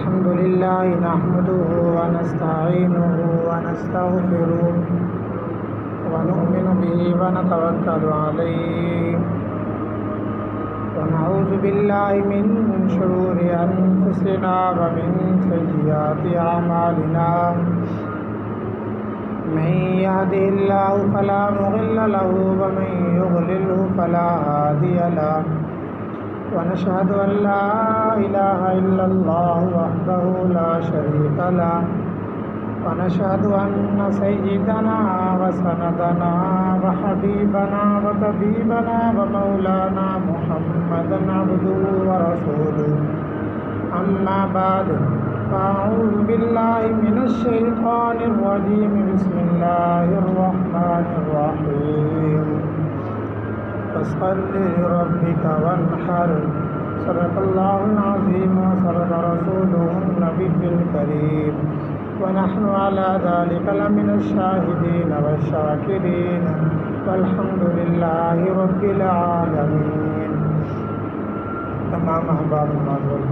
الحمد لله نحمده ونستعينه ونستغفره ونؤمن به ونتوكل عليه ونعوذ بالله من شرور أنفسنا ومن سيئات أعمالنا من يهده الله فلا مضل له ومن يضلله فلا هادي له ونشهد أن لا إله إلا الله وحده لا شريك له ونشهد أن سيدنا وسندنا وحبيبنا وطبيبنا ومولانا محمدا عبده ورسوله أما بعد فأعوذ بالله من الشيطان الرجيم بسم الله الرحمن الرحيم فصل لربك وانحر صدق الله العظيم وصدق رسوله النبي الكريم ونحن على ذلك لمن الشاهدين والشاكرين والحمد لله رب العالمين. تمام احباب معذور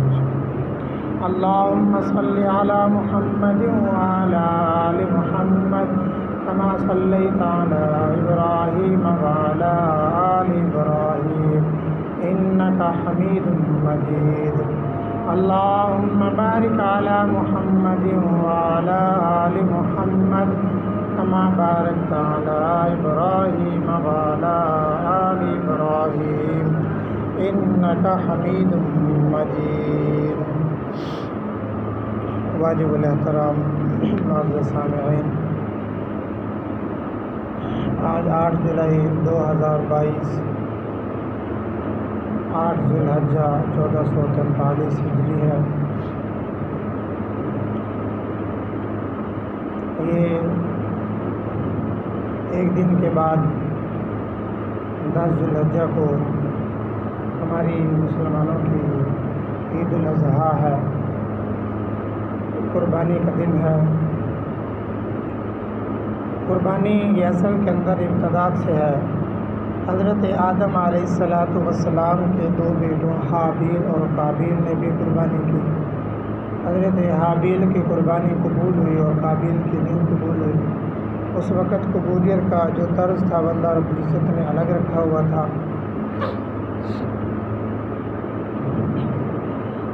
اللهم صل على محمد وعلى آل محمد كما صليت على إبراهيم وعلى آل إبراهيم إنك حميد مجيد. اللهم بارك على محمد وعلى آل محمد كما باركت على إبراهيم وعلى آل إبراهيم إنك حميد مجيد. واجب الاحترام معزز سامعین، آج 8 جولائی 2022 8 ذو الحجہ 1443 ہجری ہے. یہ ایک دن کے بعد 10 ذو الحجہ کو ہماری مسلمانوں کی عید الاضحیٰ ہے، قربانی کا دن ہے. قربانی یہ اصل کے اندر ابتداء سے ہے. حضرت آدم علیہ السلام کے 2 بیٹوں حابیل اور قابیل نے بھی قربانی کی. حضرت حابیل کی قربانی قبول ہوئی اور قابیل کی نہیں قبول ہوئی. اس وقت قبولیت کا جو طرز تھا اللہ رب العزت نے الگ رکھا ہوا تھا.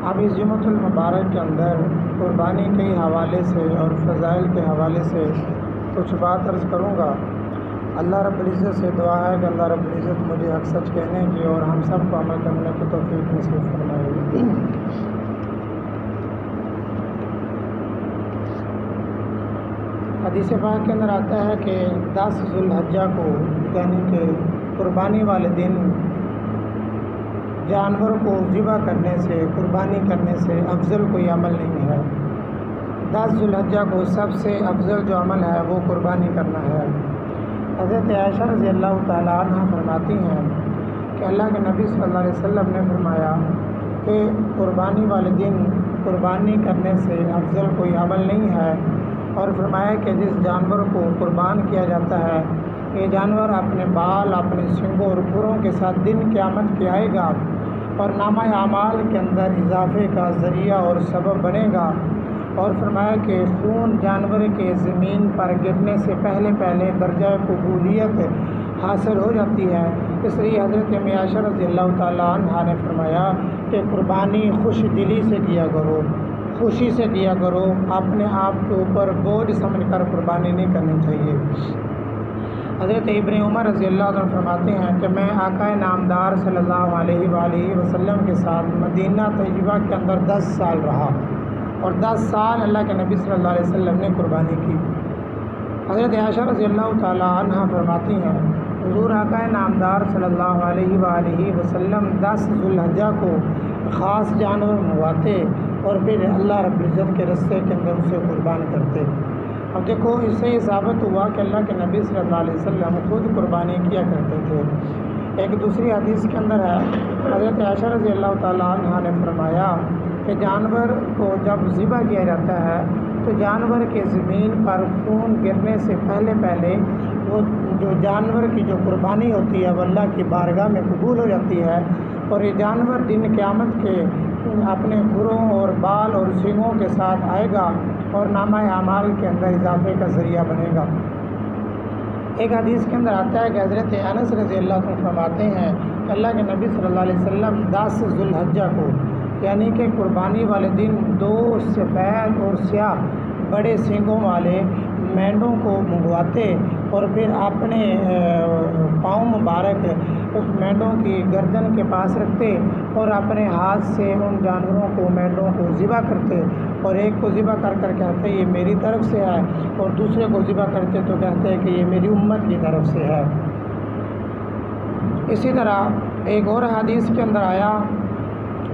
اب اس جمعۃ المبارک کے اندر قربانی کے حوالے سے اور فضائل کے حوالے سے کچھ بات عرض کروں گا. اللہ رب العزت سے دعا ہے کہ اللہ رب العزت مجھے حق سچ کہنے کی اور ہم سب کو عمل کرنے کی توفیق نصیب فرمائے. حدیث پاک کے اندر آتا ہے کہ 10 ذو الحجہ کو یعنی کہ قربانی والے دن جانور کو ذبح کرنے سے، قربانی کرنے سے افضل کوئی عمل نہیں ہے. 10 ذو الحجہ کو سب سے افضل جو عمل ہے وہ قربانی کرنا ہے. حضرت عائشہ رضی اللہ تعالیٰ عنہ فرماتی ہیں کہ اللہ کے نبی صلی اللہ علیہ وسلم نے فرمایا کہ قربانی والے دن قربانی کرنے سے افضل کوئی عمل نہیں ہے، اور فرمایا کہ جس جانور کو قربان کیا جاتا ہے یہ جانور اپنے بال، اپنے سنگوں اور کھروں کے ساتھ دن قیامت کے آئے گا اور نامہ اعمال کے اندر اضافے کا ذریعہ اور سبب بنے گا. اور فرمایا کہ خون جانور کے زمین پر گرنے سے پہلے درجہ قبولیت حاصل ہو جاتی ہے. اس لیے حضرت عائشہ رضی اللہ تعالیٰ عنہ نے فرمایا کہ قربانی خوش دلی سے کیا کرو، خوشی سے کیا کرو. اپنے آپ کے اوپر بوجھ سمجھ کر قربانی نہیں کرنی چاہیے. حضرت ابن عمر رضی اللہ عنہ فرماتے ہیں کہ میں آقا نامدار صلی اللہ علیہ وآلہ وسلم کے ساتھ مدینہ طیبہ کے اندر 10 سال رہا اور 10 سال اللہ کے نبی صلی اللہ علیہ وسلم نے قربانی کی. حضرت عائشہ رضی اللہ تعالیٰ عنہ فرماتی ہیں حضور آقا نامدار صلی اللہ علیہ وآلہ وسلم 10 ذو الحجہ کو خاص جانور منگواتے اور پھر اللہ رب العزت کے رستے کے اندر اسے قربان کرتے. اب دیکھو اس سے یہ ثابت ہوا کہ اللہ کے نبی صلی اللہ علیہ وسلم خود قربانی کیا کرتے تھے. ایک دوسری حدیث کے اندر ہے حضرت عائشہ رضی اللہ تعالیٰ عنہ نے فرمایا کہ جانور کو جب ذبح کیا جاتا ہے تو جانور کے زمین پر خون گرنے سے پہلے وہ جو جانور کی جو قربانی ہوتی ہے وہ اللہ کی بارگاہ میں قبول ہو جاتی ہے اور یہ جانور دن قیامت کے اپنے کھروں اور بال اور سینگوں کے ساتھ آئے گا اور نامہ اعمال کے اندر اضافے کا ذریعہ بنے گا۔ ایک حدیث کے اندر آتا ہے کہ حضرت انس رضی اللہ عنہ فرماتے ہیں کہ اللہ کے نبی صلی اللہ علیہ وسلم 10 ذی الحجہ کو یعنی کہ قربانی والے دن 2 سفید اور سیاہ بڑے سینگوں والے مینڈوں کو منگواتے اور پھر اپنے پاؤں مبارک اس مینڈوں کی گردن کے پاس رکھتے اور اپنے ہاتھ سے ان جانوروں کو مینڈوں کو ذبح کرتے اور ایک کو ذبح کر کر کہتے یہ میری طرف سے ہے اور دوسرے کو ذبح کرتے تو کہتے ہیں کہ یہ میری امت کی طرف سے ہے۔ اسی طرح ایک اور حدیث کے اندر آیا،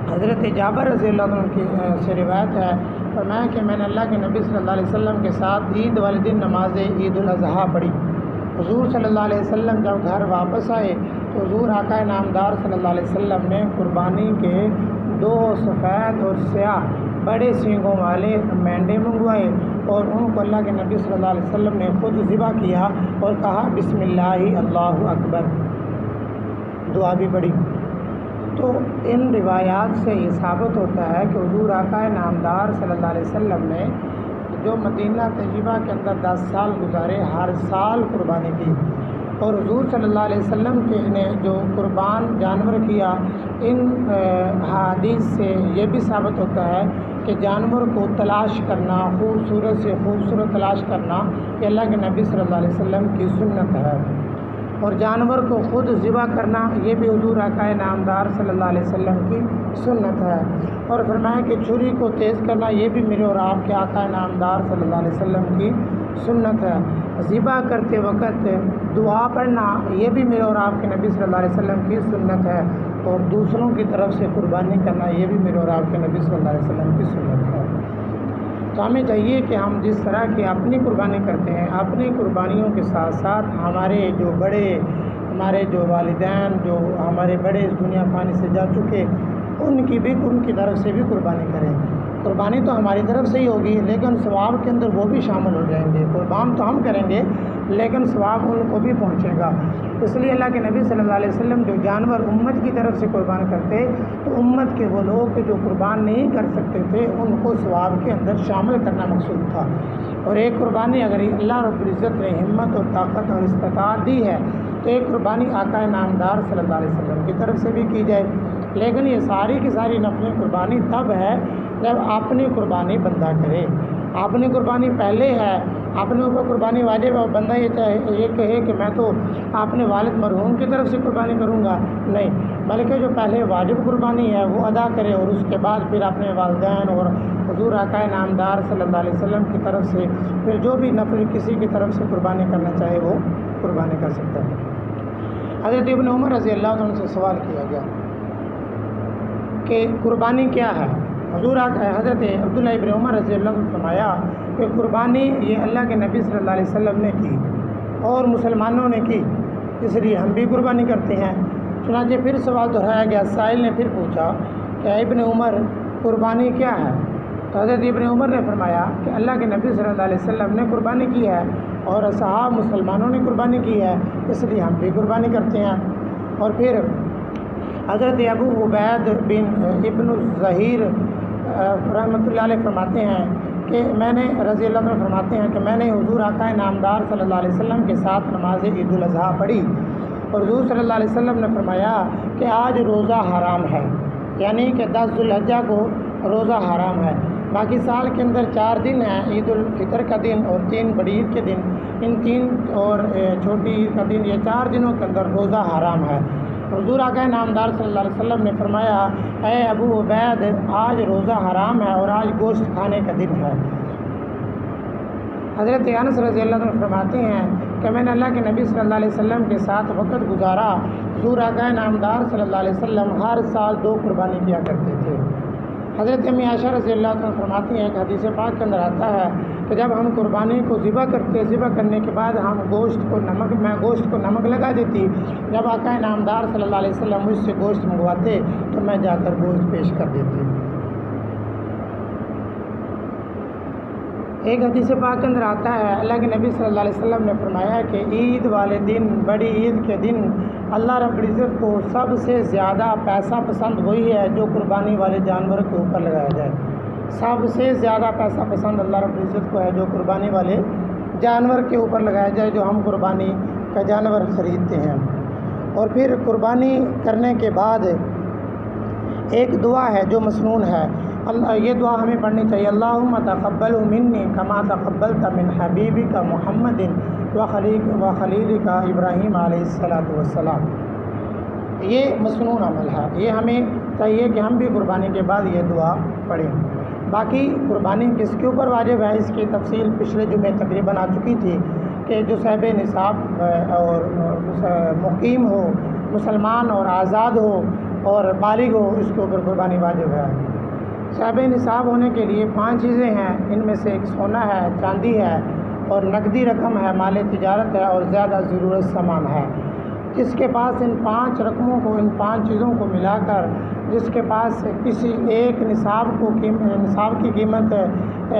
حضرت جابر رضی اللہ عنہ کی سے روایت ہے، فرمایا کہ میں نے اللہ کے نبی صلی اللہ علیہ وسلم کے ساتھ عید والے دن نماز عید الاضحیٰ پڑھی۔ حضور صلی اللہ علیہ وسلم جب گھر واپس آئے تو حضور آقا نامدار صلی اللہ علیہ وسلم نے قربانی کے 2 سفید اور سیاہ بڑے سینگوں والے مینڈے منگوائے اور ان کو اللہ کے نبی صلی اللہ علیہ وسلم نے خود ذبح کیا اور کہا بسم اللہ اللہ اکبر، دعا بھی پڑھی۔ تو ان روایات سے یہ ثابت ہوتا ہے کہ حضور آقا نامدار صلی اللہ علیہ وسلم نے جو مدینہ طیبہ کے اندر 10 سال گزارے ہر سال قربانی کی، اور حضور صلی اللہ علیہ وسلم نے جو قربان جانور کیا، ان حدیث سے یہ بھی ثابت ہوتا ہے کہ جانور کو تلاش کرنا، خوبصورت سے خوبصورت تلاش کرنا، یہ اللہ کے نبی صلی اللہ علیہ وسلم کی سنت ہے، اور جانور کو خود ذبح کرنا یہ بھی حضور آقا نامدار صلی اللہ علیہ وسلم کی سنت ہے۔ اور فرمایا کہ چھری کو تیز کرنا یہ بھی میرے اور آپ کے آقا نامدار صلی اللہ علیہ وسلم کی سنت ہے۔ ذبح کرتے وقت دعا پڑھنا یہ بھی میرے اور آپ کے نبی صلی اللہ علیہ وسلم کی سنت ہے، اور دوسروں کی طرف سے قربانی کرنا یہ بھی میرے اور آپ کے نبی صلی اللہ علیہ وسلم کی سنت ہے۔ تو ہمیں چاہیے کہ ہم جس طرح کی اپنی قربانی کرتے ہیں، اپنی قربانیوں کے ساتھ ساتھ ہمارے جو والدین جو ہمارے بڑے اس دنیا فانی سے جا چکے ان کی طرف سے بھی قربانی کریں۔ قربانی تو ہماری طرف سے ہی ہوگی لیکن ثواب کے اندر وہ بھی شامل ہو جائیں گے۔ قربان تو ہم کریں گے لیکن ثواب ان کو بھی پہنچے گا۔ اس لیے اللہ کے نبی صلی اللہ علیہ وسلم جو جانور امت کی طرف سے قربان کرتے تو امت کے وہ لوگ جو قربان نہیں کر سکتے تھے ان کو ثواب کے اندر شامل کرنا مقصود تھا۔ اور ایک قربانی اگر اللہ رب العزت نے ہمت اور طاقت اور استطاعت دی ہے تو ایک قربانی آقا نامدار صلی اللہ علیہ وسلم کی طرف سے بھی کی جائے، لیکن یہ ساری کی ساری نفل قربانی تب ہے جب اپنی قربانی بندہ کرے۔ اپنی قربانی پہلے ہے، اپنے اوپر قربانی واجب ہے، بندہ یہ کہے کہ میں تو اپنے والد مرحوم کی طرف سے قربانی کروں گا، نہیں، بلکہ جو پہلے واجب قربانی ہے وہ ادا کرے اور اس کے بعد پھر اپنے والدین اور حضور آقا نامدار صلی اللہ علیہ وسلم کی طرف سے پھر جو بھی نفل کسی کی طرف سے قربانی کرنا چاہے وہ قربانی کر سکتا ہے۔ حضرت ابن عمر رضی اللہ عنہ سے سوال کیا گیا کہ قربانی کیا ہے؟ حضرت عبداللہ ابن عمر رضی اللہ عنہ نے فرمایا کہ قربانی یہ اللہ کے نبی صلی اللہ علیہ وسلم نے کی اور مسلمانوں نے کی، اس لیے ہم بھی قربانی کرتے ہیں۔ چنانچہ پھر سوال دہرایا گیا، سائل نے پھر پوچھا کہ ابن عمر قربانی کیا ہے؟ تو حضرت ابن عمر نے فرمایا کہ اللہ کے نبی صلی اللہ علیہ وسلم نے قربانی کی ہے اور اصحاب مسلمانوں نے قربانی کی ہے، اس لیے ہم بھی قربانی کرتے ہیں۔ اور پھر حضرت ابو عبید بن ابن الظہیر رحمۃ اللہ علیہ فرماتے ہیں کہ میں نے رضی اللہ عنہ فرماتے ہیں کہ میں نے حضور آقا نامدار صلی اللہ علیہ وسلم کے ساتھ نماز عید الاضحیٰ پڑھی اور حضور صلی اللہ علیہ وسلم نے فرمایا کہ آج روزہ حرام ہے، یعنی کہ 10 ذی الحجہ کو روزہ حرام ہے، باقی سال کے اندر 4 دن ہیں، عید الفطر کا دن اور 3 بڑی عید کے دن، ان 3 اور چھوٹی عید کا دن، یہ 4 دنوں کے اندر روزہ حرام ہے۔ حضور آقا نامدار صلی اللہ علیہ وسلم نے فرمایا اے ابو عبید آج روزہ حرام ہے اور آج گوشت کھانے کا دن ہے۔ حضرت انس رضی اللہ عنہ فرماتے ہیں کہ میں نے اللہ کے نبی صلی اللہ علیہ وسلم کے ساتھ وقت گزارا، حضور آقا نامدار صلی اللہ علیہ وسلم ہر سال 2 قربانی کیا کرتے تھے۔ حضرت امی عائشہ رضی اللہ عنہ فرماتی ہیں کہ حدیث پاک کے اندر آتا ہے کہ جب ہم قربانی کو ذبح کرنے کے بعد میں گوشت کو نمک لگا دیتی، جب آقا نامدار صلی اللہ علیہ وسلم مجھ سے گوشت منگواتے تو میں جا کر گوشت پیش کر دیتی۔ ایک حدیث پاک کے اندر آتا ہے اللہ کے نبی صلی اللہ علیہ وسلم نے فرمایا کہ عید والے دن، بڑی عید کے دن اللہ رب العزت کو سب سے زیادہ پیسہ پسند وہی ہے جو قربانی والے جانور کے اوپر لگایا جائے۔ سب سے زیادہ پیسہ پسند اللہ رب العزت کو ہے جو قربانی والے جانور کے اوپر لگایا جائے، جو ہم قربانی کا جانور خریدتے ہیں۔ اور پھر قربانی کرنے کے بعد ایک دعا ہے جو مسنون ہے، یہ دعا ہمیں پڑھنی چاہیے، اللہم تقبل منی کما تقبلت من حبیبک محمد و خلیلک ابراہیم علیہ السلام۔ یہ مسنون عمل ہے، یہ ہمیں چاہیے کہ ہم بھی قربانی کے بعد یہ دعا پڑھیں۔ باقی قربانی کس کے اوپر واجب ہے اس کی تفصیل پچھلے جمعے تقریباً آ چکی تھی کہ جو صاحب نصاب اور مقیم ہو، مسلمان اور آزاد ہو اور بالغ ہو، اس کے اوپر قربانی واجب ہے۔ صاحب نصاب ہونے کے لیے 5 چیزیں ہیں، ان میں سے ایک سونا ہے، چاندی ہے اور نقدی رقم ہے، مال تجارت ہے اور زیادہ ضرورت سامان ہے۔ جس کے پاس ان 5 رقموں کو، ان 5 چیزوں کو ملا کر جس کے پاس کسی ایک نصاب کی قیمت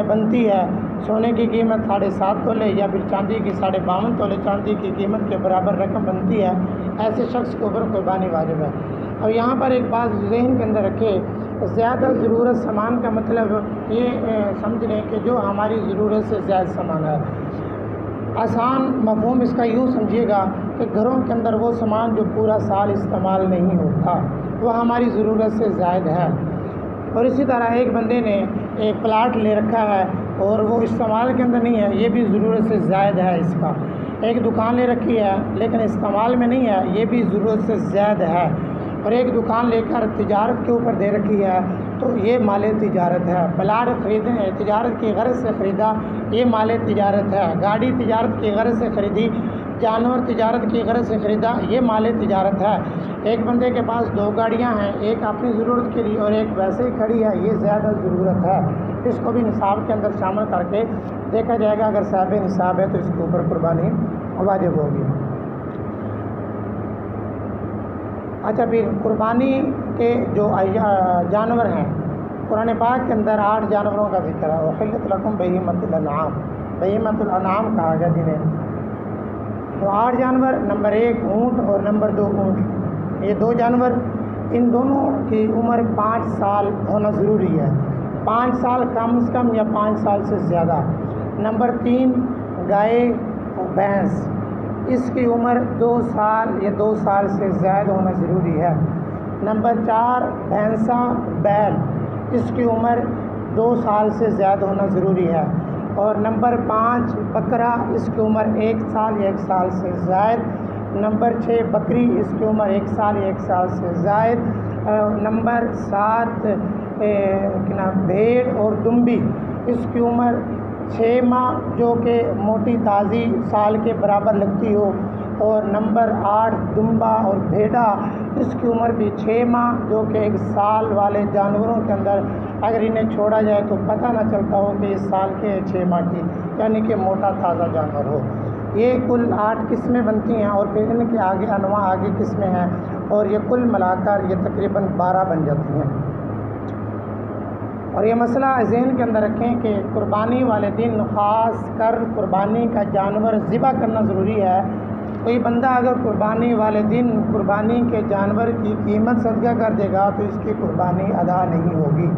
بنتی ہے، سونے کی قیمت 7.5 تولے یا پھر چاندی کی 52.5 تولے چاندی کی قیمت کے برابر رقم بنتی ہے، ایسے شخص کے اوپر قربانی واجب ہے۔ اور یہاں پر ایک بات ذہن کے اندر رکھے، زیادہ ضرورت سامان کا مطلب یہ سمجھ لیں کہ جو ہماری ضرورت سے زیادہ سامان ہے۔ آسان مفہوم اس کا یوں سمجھیے گا کہ گھروں کے اندر وہ سامان جو پورا سال استعمال نہیں ہوتا، وہ ہماری ضرورت سے زائد ہے۔ اور اسی طرح ایک بندے نے ایک پلاٹ لے رکھا ہے اور وہ استعمال کے اندر نہیں ہے، یہ بھی ضرورت سے زائد ہے اس کا۔ ایک دکان لے رکھی ہے لیکن استعمال میں نہیں ہے، یہ بھی ضرورت سے زائد ہے۔ اور ایک دکان لے کر تجارت کے اوپر دے رکھی ہے تو یہ مال تجارت ہے۔ پلاٹ خریدنے تجارت کی غرض سے خریدا، یہ مال تجارت ہے۔ گاڑی تجارت کی غرض سے خریدی، جانور تجارت کی غرض سے خریدا، یہ مال تجارت ہے۔ ایک بندے کے پاس 2 گاڑیاں ہیں، ایک اپنی ضرورت کے لیے اور ایک ویسے ہی کھڑی ہے، یہ زیادہ ضرورت ہے۔ اس کو بھی نصاب کے اندر شامل کر کے دیکھا جائے گا، اگر صاحب نصاب ہے تو اس کے اوپر قربانی واجب ہوگی۔ اچھا، پھر قربانی کے جو جانور ہیں، قرآن پاک کے اندر 8 جانوروں کا ذکر ہے، وَأُحِلَّتْ لَكُمْ بَهِیمَةُ الْأَنْعَامِ، بہیمۃ الانعام کہا گیا جنہیں۔ تو 8 جانور، نمبر 1 اونٹ اور نمبر 2 اونٹ، یہ 2 جانور، ان دونوں کی عمر 5 سال ہونا ضروری ہے، 5 سال کم از کم یا 5 سال سے زیادہ۔ نمبر 3 گائے اور بھینس، اس کی عمر 2 سال یا 2 سال سے زیادہ ہونا ضروری ہے۔ نمبر 4 بھینسا بیل، اس کی عمر 2 سال سے زیادہ ہونا ضروری ہے۔ اور نمبر 5 بکرا، اس کی عمر 1 سال یا 1 سال سے زائد۔ نمبر 6 بکری، اس کی عمر 1 سال یا 1 سال سے زائد۔ نمبر 7 بھیڑ اور دمبی، اس کی عمر 6 ماہ جو کہ موٹی تازی سال کے برابر لگتی ہو۔ اور نمبر 8 دمبا اور بھیڑا، اس کی عمر بھی 6 ماہ جو کہ 1 سال والے جانوروں کے اندر اگر انہیں چھوڑا جائے تو پتہ نہ چلتا ہو کہ اس سال کے 6 ماہ کی، یعنی کہ موٹا تازہ جانور ہو۔ یہ کل 8 قسمیں بنتی ہیں اور پھر ان کے آگے انواع آگے قسمیں ہیں، اور یہ کل ملا کر یہ تقریباً 12 بن جاتی ہیں۔ اور یہ مسئلہ ذہن کے اندر رکھیں کہ قربانی والے دن خاص کر قربانی کا جانور ذبح کرنا ضروری ہے۔ کوئی بندہ اگر قربانی والے دن قربانی کے جانور کی قیمت صدقہ کر دے گا تو اس کی قربانی ادا نہیں ہوگی۔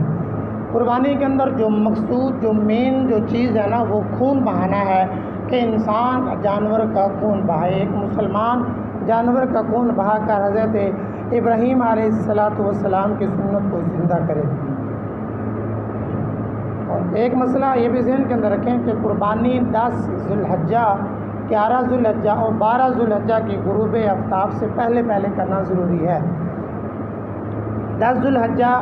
قربانی کے اندر جو مقصود، جو مین جو چیز ہے نا، وہ خون بہانا ہے، کہ انسان جانور کا خون بہائے۔ ایک مسلمان جانور کا خون بہا کر حضرت ابراہیم علیہ السلام کی سنت کو زندہ کرے۔ اور ایک مسئلہ یہ بھی ذہن کے اندر رکھیں کہ قربانی 10 ذی الحجہ، 11 ذی الحجہ اور 12 ذی الحجہ کی غروب آفتاب سے پہلے کرنا ضروری ہے۔ 10 ذی الحجہ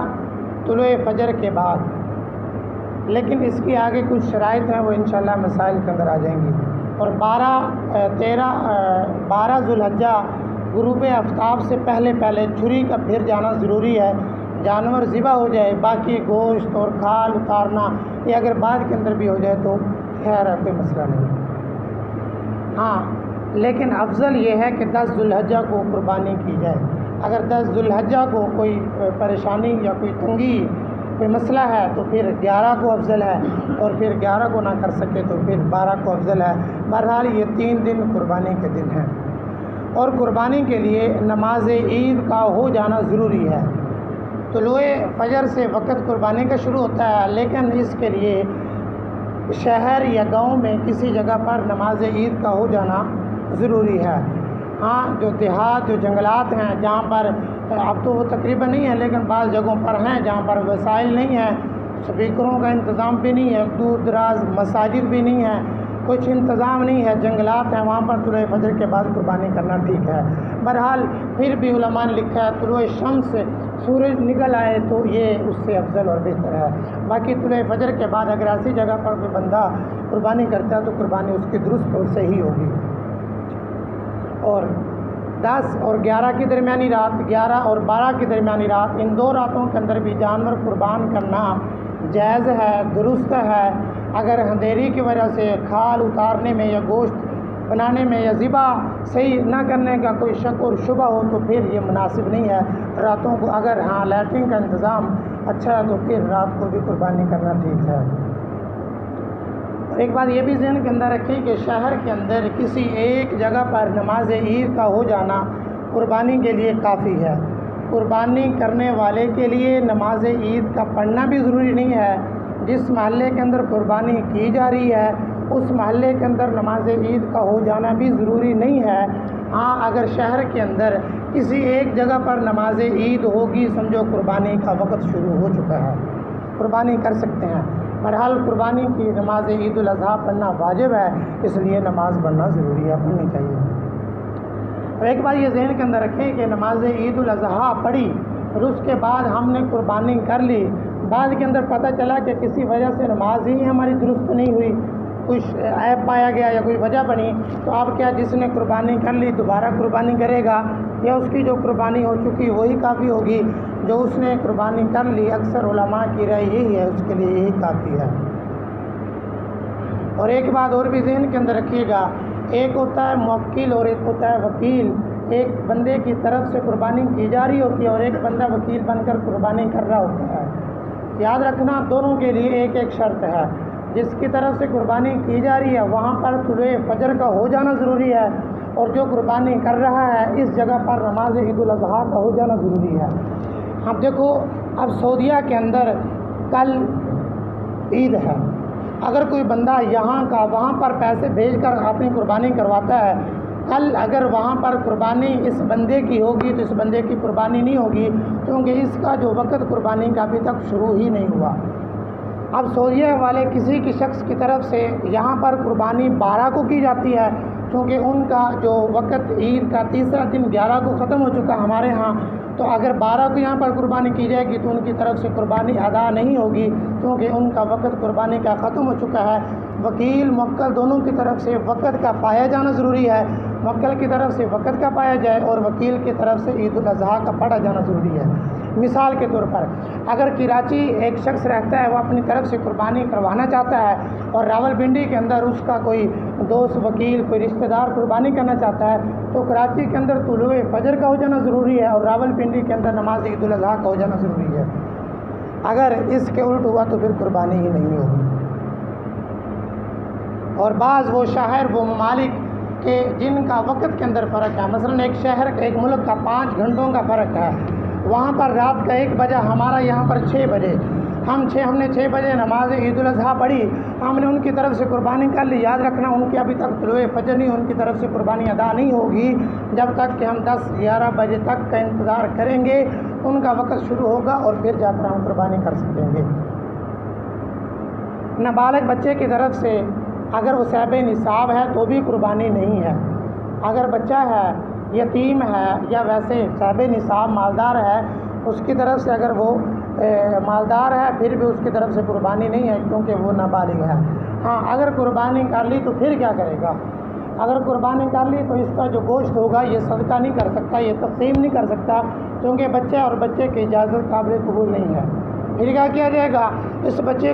طلوع فجر کے بعد، لیکن اس کی آگے کچھ شرائط ہیں، وہ انشاءاللہ مسائل کے اندر آ جائیں گی۔ اور 12 ذی الحجہ غروب آفتاب سے پہلے چھری کا پھر جانا ضروری ہے۔ جانور ذبح ہو جائے، باقی گوشت اور کھال اتارنا یہ اگر بعد کے اندر بھی ہو جائے تو خیر ہے، کوئی مسئلہ نہیں۔ ہاں، لیکن افضل یہ ہے کہ 10 ذی الحجہ کو قربانی کی جائے۔ اگر 10 ذی الحجہ کو کوئی پریشانی یا کوئی تنگی، کوئی مسئلہ ہے تو پھر 11 کو افضل ہے، اور پھر 11 کو نہ کر سکے تو پھر 12 کو افضل ہے۔ بہرحال یہ 3 دن قربانی کے دن ہیں۔ اور قربانی کے لیے نماز عید کا ہو جانا ضروری ہے۔ طلوع فجر سے وقت قربانی کا شروع ہوتا ہے، لیکن اس کے لیے شہر یا گاؤں میں کسی جگہ پر نماز عید کا ہو جانا ضروری ہے۔ ہاں، جو دیہات، جو جنگلات ہیں جہاں پر اب تو وہ تقریباً نہیں ہے، لیکن بعض جگہوں پر ہیں جہاں پر وسائل نہیں ہیں، سپیکروں کا انتظام بھی نہیں ہے، دور دراز مساجد بھی نہیں ہے، کچھ انتظام نہیں ہے، جنگلات ہیں، وہاں پر طلوع فجر کے بعد قربانی کرنا ٹھیک ہے۔ بہرحال پھر بھی علماء نے لکھا ہے طلوع شمس سے سورج نکل آئے تو یہ اس سے افضل اور بہتر ہے۔ باقی طلوع فجر کے بعد اگر ایسی جگہ پر کوئی بندہ قربانی کرتا ہے تو قربانی اس کی درست اور صحیح ہوگی۔ اور 10 اور 11 کی درمیانی رات، 11 اور 12 کی درمیانی رات، ان 2 راتوں کے اندر بھی جانور قربان کرنا جائز ہے، درست ہے۔ اگر اندھیری کی وجہ سے کھال اتارنے میں یا گوشت بنانے میں یا ذبح صحیح نہ کرنے کا کوئی شک اور شبہ ہو تو پھر یہ مناسب نہیں ہے راتوں کو۔ اگر ہاں لائٹنگ کا انتظام اچھا ہے تو پھر رات کو بھی قربانی کرنا ٹھیک ہے۔ اور ایک بات یہ بھی ذہن کے اندر رکھیں کہ شہر کے اندر کسی ایک جگہ پر نماز عید کا ہو جانا قربانی کے لیے کافی ہے۔ قربانی کرنے والے کے لیے نماز عید کا پڑھنا بھی ضروری نہیں ہے۔ جس محلے کے اندر قربانی کی جا رہی ہے اس محلے کے اندر نماز عید کا ہو جانا بھی ضروری نہیں ہے۔ ہاں، اگر شہر کے اندر کسی ایک جگہ پر نماز عید ہوگی، سمجھو قربانی کا وقت شروع ہو چکا ہے، قربانی کر سکتے ہیں۔ بہرحال قربانی کی نماز عید الاضحیٰ پڑھنا واجب ہے، اس لیے نماز پڑھنا ضروری ہے، پڑھنی چاہیے۔ اور ایک بار یہ ذہن کے اندر رکھیں کہ نماز عید الاضحیٰ پڑھی اور اس کے بعد ہم نے قربانی کر لی، بعد کے اندر پتہ چلا کہ کسی وجہ سے نماز ہی ہماری درست نہیں ہوئی، کچھ عیب پایا گیا یا کوئی وجہ بنی، تو اب کیا جس نے قربانی کر لی دوبارہ قربانی کرے گا یا اس کی جو قربانی ہو چکی وہی کافی ہوگی؟ جو اس نے قربانی کر لی، اکثر علماء کی رائے یہی ہے، اس کے لیے یہی کافی ہے۔ اور ایک بات اور بھی ذہن کے اندر رکھیے گا، ایک ہوتا ہے موکل اور ایک ہوتا ہے وکیل۔ ایک بندے کی طرف سے قربانی کی جا رہی ہوتی ہے اور ایک بندہ وکیل بن کر قربانی کر رہا ہوتا ہے۔ یاد رکھنا دونوں کے لیے ایک ایک شرط ہے۔ جس کی طرف سے قربانی کی جا رہی ہے وہاں پر طلوع فجر کا ہو جانا ضروری ہے، اور جو قربانی کر رہا ہے اس جگہ پر نماز عید الاضحیٰ کا ہو جانا ضروری ہے۔ اب دیکھو، اب سعودیہ کے اندر کل عید ہے، اگر کوئی بندہ یہاں کا وہاں پر پیسے بھیج کر اپنی قربانی کرواتا ہے، کل اگر وہاں پر قربانی اس بندے کی ہوگی تو اس بندے کی قربانی نہیں ہوگی، کیونکہ اس کا جو وقت قربانی کا ابھی تک شروع ہی نہیں ہوا۔ اب سعودیہ والے کسی کی شخص کی طرف سے یہاں پر قربانی 12 کو کی جاتی ہے، کیونکہ ان کا جو وقت عید کا تیسرا دن 11 کو ختم ہو چکا ہمارے ہاں، تو اگر 12 کو یہاں پر قربانی کی جائے گی تو ان کی طرف سے قربانی ادا نہیں ہوگی، کیونکہ ان کا وقت قربانی کا ختم ہو چکا ہے۔ وکیل موکل دونوں کی طرف سے وقت کا پایا جانا ضروری ہے، موکل کی طرف سے وقت کا پایا جائے اور وکیل کی طرف سے عید الاضحیٰ کا پڑھا جانا ضروری ہے۔ مثال کے طور پر اگر کراچی ایک شخص رہتا ہے، وہ اپنی طرف سے قربانی کروانا چاہتا ہے اور راولپنڈی کے اندر اس کا کوئی دوست وکیل کوئی رشتہ دار قربانی کرنا چاہتا ہے، تو کراچی کے اندر طلوع فجر کا ہو جانا ضروری ہے اور راولپنڈی کے اندر نماز عید الاضحیٰ کا ہو جانا ضروری ہے۔ اگر اس کے الٹ ہوا تو پھر قربانی ہی نہیں ہوگی۔ اور بعض وہ شہر وہ ممالک کہ جن کا وقت کے اندر فرق ہے، مثلا ایک شہر ایک ملک کا 5 گھنٹوں کا فرق ہے، وہاں پر رات کا 1 بجے، ہمارا یہاں پر 6 بجے، ہم نے 6 بجے نماز عید الاضحیٰ پڑھی، ہم نے ان کی طرف سے قربانی کر لی۔ یاد رکھنا ان کی ابھی تک طلوع فجر نہیں، ان کی طرف سے قربانی ادا نہیں ہوگی جب تک کہ ہم 10-11 بجے تک کا انتظار کریں گے، ان کا وقت شروع ہوگا اور پھر جا کر ہم قربانی کر سکیں گے۔ نابالغ بچے کی طرف سے اگر وہ صاحب نصاب ہے تو بھی قربانی نہیں ہے۔ اگر بچہ ہے، یتیم ہے یا ویسے صاحب نصاب مالدار ہے، اس کی طرف سے اگر وہ مالدار ہے پھر بھی اس کی طرف سے قربانی نہیں ہے، کیونکہ وہ نابالغ ہے۔ ہاں، اگر قربانی کر لی تو پھر کیا کرے گا؟ اگر قربانی کر لی تو اس کا جو گوشت ہوگا یہ صدقہ نہیں کر سکتا، یہ تقسیم نہیں کر سکتا، کیونکہ بچہ اور بچے کی اجازت قابل قبول نہیں ہے۔ پھر کیا کیا جائے گا؟ اس بچے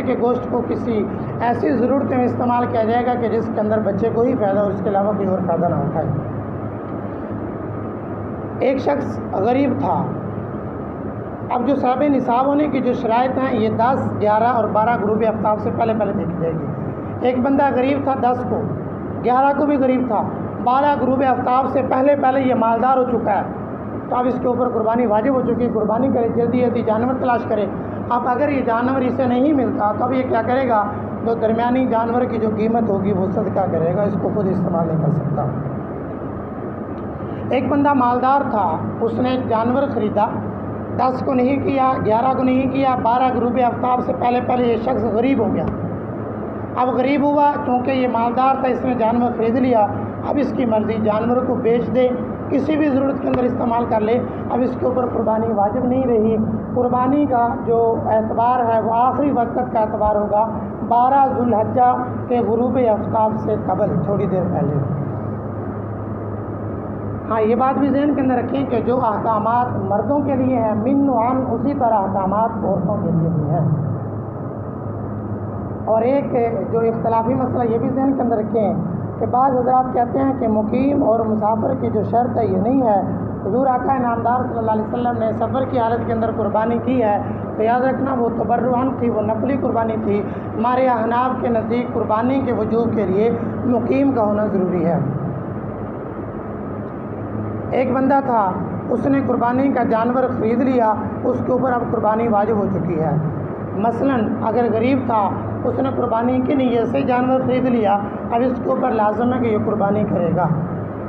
کے گوشت کو کسی ایسی ضرورت میں استعمال کیا جائے گا کہ جس کے اندر بچے کو ہی فائدہ اور اس کے علاوہ کوئی اور فائدہ نہ اٹھائے۔ ایک شخص غریب تھا، اب جو صاحب نصاب ہونے کی جو شرائط ہیں یہ 10، 11 اور 12 غروب آفتاب سے پہلے دیکھی جائے گی۔ ایک بندہ غریب تھا 10 کو، 11 کو بھی غریب تھا، 12 غروب آفتاب سے پہلے یہ مالدار ہو چکا ہے، تو اب اس کے اوپر قربانی واجب ہو چکی ہے، قربانی کرے، جلدی جلدی جانور تلاش کرے۔ اب اگر یہ جانور اسے نہیں ملتا تو اب یہ کیا کرے گا؟ جو درمیانی جانور کی جو قیمت ہوگی وہ صدقہ کرے گا، اس کو خود استعمال نہیں کر سکتا۔ ایک بندہ مالدار تھا، اس نے ایک جانور خریدا، 10 کو نہیں کیا، 11 کو نہیں کیا، 12 غروب آفتاب سے پہلے یہ شخص غریب ہو گیا۔ اب غریب ہوا، چونکہ یہ مالدار تھا، اس نے جانور خرید لیا، اب اس کی مرضی جانور کو بیچ دے، کسی بھی ضرورت کے اندر استعمال کر لے، اب اس کے اوپر قربانی واجب نہیں رہی۔ قربانی کا جو اعتبار ہے وہ آخری وقت کا اعتبار ہوگا، 12 ذو الحجہ کے غروب آفتاب سے قبل، تھوڑی دیر پہلے۔ ہاں، یہ بات بھی ذہن کے اندر رکھیں کہ جو احکامات مردوں کے لیے ہیں من و عن، اسی طرح احکامات عورتوں کے لیے بھی ہیں۔ اور ایک جو اختلافی مسئلہ یہ بھی ذہن کے اندر رکھیں کہ بعض حضرات کہتے ہیں کہ مقیم اور مسافر کی جو شرط ہے یہ نہیں ہے۔ حضور آقا نامدار صلی اللہ علیہ وسلم نے سفر کی حالت کے اندر قربانی کی ہے، تو یاد رکھنا وہ تبرعاً تھی، وہ نفلی قربانی تھی۔ ہمارے احناف کے نزدیک قربانی کے وجوب کے لیے مقیم کا ہونا ضروری ہے۔ ایک بندہ تھا، اس نے قربانی کا جانور خرید لیا، اس کے اوپر اب قربانی واجب ہو چکی ہے۔ مثلاً اگر غریب تھا، اس نے قربانی کی نیت سے جانور خرید لیا، اب اس کے اوپر لازم ہے کہ یہ قربانی کرے گا۔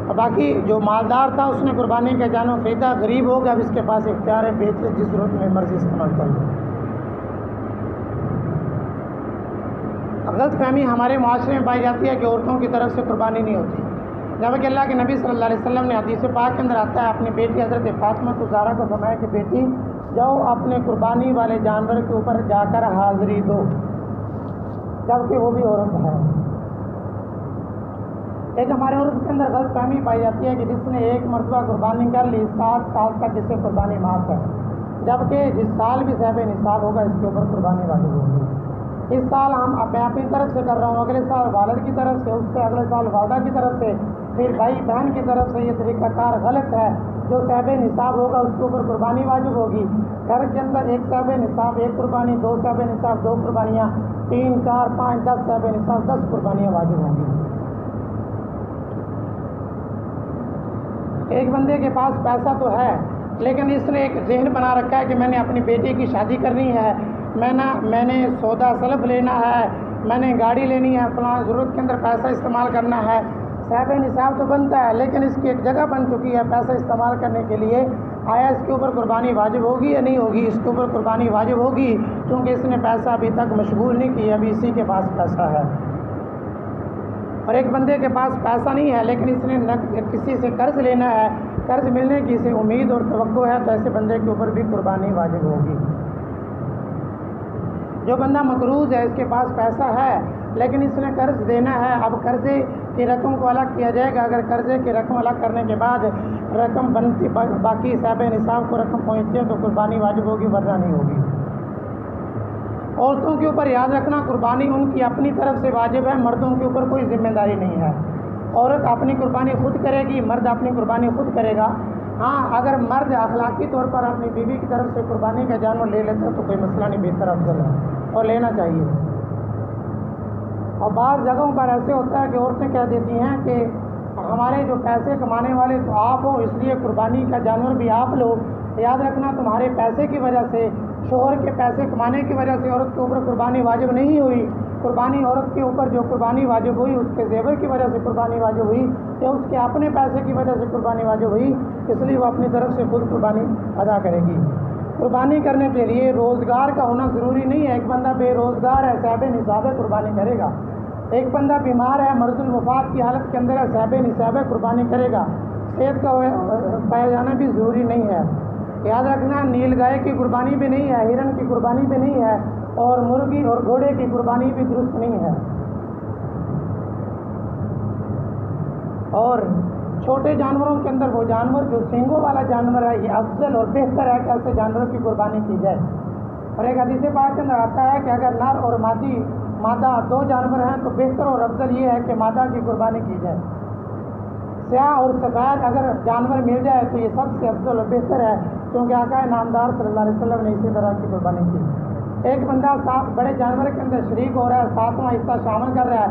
اور باقی جو مالدار تھا، اس نے قربانی کا جانور خریدا، غریب ہو گیا، اب اس کے پاس اختیار ہے، بیچ لے، جس ضرورت میں مرضی استعمال کر لے۔ غلط فہمی ہمارے معاشرے میں پائی جاتی ہے کہ عورتوں کی طرف سے قربانی نہیں ہوتی، جبکہ اللہ کے نبی صلی اللہ علیہ وسلم نے حدیث پاک کے اندر آتا ہے، اپنی بیٹی حضرت فاطمہ زہرا کو فرمایا کہ بیٹی جاؤ اپنے قربانی والے جانور کے اوپر جا کر حاضری دو، جبکہ وہ بھی عورت ہے۔ ایک ہمارے عورت کے اندر غلط فہمی پائی جاتی ہے کہ جس نے ایک مرتبہ قربانی کر لی 7 سال تک اسے قربانی معاف ہے، جبکہ جس سال بھی صاحب نصاب ہوگا اس کے اوپر قربانی واجب ہوگی۔ اس سال میں اپنی طرف سے کر رہا ہوں، اگلے سال والد کی طرف سے، اس سے اگلے سال والدہ کی طرف سے، پھر بھائی بہن کی طرف سے، یہ طریقہ کار غلط ہے۔ جو صاحب نصاب ہوگا اس کے اوپر قربانی واجب ہوگی۔ گھر کے اندر ایک صاحب نصاب 1 قربانی، 2 صاحب نصاب 2 قربانیاں، 3 4 5 10 صاحب نصاب 10 قربانیاں واجب ہوں گی۔ ایک بندے کے پاس پیسہ تو ہے، لیکن اس نے ایک ذہن بنا رکھا ہے کہ میں نے اپنی بیٹی کی شادی کرنی ہے، میں نے سودا سلب لینا ہے، میں نے گاڑی لینی ہے، فلاں ضرورت کے اندر پیسہ استعمال کرنا ہے۔ صاحب نصاب تو بنتا ہے، لیکن اس کی ایک جگہ بن چکی ہے پیسہ استعمال کرنے کے لیے، آیا اس کے اوپر قربانی واجب ہوگی یا نہیں ہوگی؟ اس کے اوپر قربانی واجب ہوگی، کیونکہ اس نے پیسہ ابھی تک مشغول نہیں کیا، ابھی اسی کے پاس پیسہ ہے۔ اور ایک بندے کے پاس پیسہ نہیں ہے، لیکن اس نے کسی سے قرض لینا ہے، قرض ملنے کی اسے امید اور توقع ہے، تو ایسے بندے کے اوپر بھی قربانی واجب ہوگی۔ جو بندہ مقروض ہے، اس کے پاس پیسہ ہے لیکن اس نے قرض دینا ہے، اب قرضے کی رقم کو الگ کیا جائے گا۔ اگر قرضے کی رقم الگ کرنے کے بعد رقم بنتی، باقی صاحب نصاب کو رقم پہنچتی ہے تو قربانی واجب ہوگی، ورنہ نہیں ہوگی۔ عورتوں کے اوپر یاد رکھنا قربانی ان کی اپنی طرف سے واجب ہے، مردوں کے اوپر کوئی ذمہ داری نہیں ہے۔ عورت اپنی قربانی خود کرے گی، مرد اپنی قربانی خود کرے گا۔ ہاں، اگر مرد اخلاقی طور پر اپنی بیوی کی طرف سے قربانی کا جانور لے لیتا ہے تو کوئی مسئلہ نہیں، بہتر افضل ہے اور لینا چاہیے۔ اور بعض جگہوں پر ایسے ہوتا ہے کہ عورتیں کہہ دیتی ہیں کہ ہمارے جو پیسے کمانے والے تو آپ ہو، اس لیے قربانی کا جانور بھی آپ لو۔ یاد رکھنا تمہارے پیسے کی وجہ سے، شوہر کے پیسے کمانے کی وجہ سے عورت کے اوپر قربانی واجب نہیں ہوئی۔ قربانی عورت کے اوپر جو قربانی واجب ہوئی اس کے زیور کی وجہ سے قربانی واجب ہوئی، یا اس کے اپنے پیسے کی وجہ سے قربانی واجب ہوئی، اس لیے وہ اپنی طرف سے خود قربانی ادا کرے گی۔ قربانی کرنے کے لیے روزگار کا ہونا ضروری نہیں ہے۔ ایک بندہ بے روزگار ہے، صاحب نصاب قربانی کرے گا۔ ایک بندہ بیمار ہے، مرض الوفات کی حالت کے اندر ہے، صاحب نصاب قربانی کرے گا۔ صحت کا پایا جانا بھی ضروری نہیں ہے۔ یاد رکھنا نیل گائے کی قربانی بھی نہیں ہے، ہرن کی قربانی بھی نہیں ہے، اور مرغی اور گھوڑے کی قربانی بھی درست نہیں ہے۔ اور چھوٹے جانوروں کے اندر وہ جانور جو سینگوں والا جانور ہے، یہ افضل اور بہتر ہے کہ ایسے جانوروں کی قربانی کی جائے۔ اور ایک حدیث پاک کے اندر آتا ہے کہ اگر نر اور مادہ 2 جانور ہیں تو بہتر اور افضل یہ ہے کہ مادہ کی قربانی کی جائے۔ سیاہ اور سفید اگر جانور مل جائے تو یہ سب سے افضل اور بہتر ہے، کیونکہ آقا نامدار صلی اللہ علیہ وسلم نے اسی طرح کی قربانی کی۔ ایک بندہ 7 بڑے جانور کے اندر شریک ہو رہا ہے، 7واں حصہ شامل کر رہا ہے،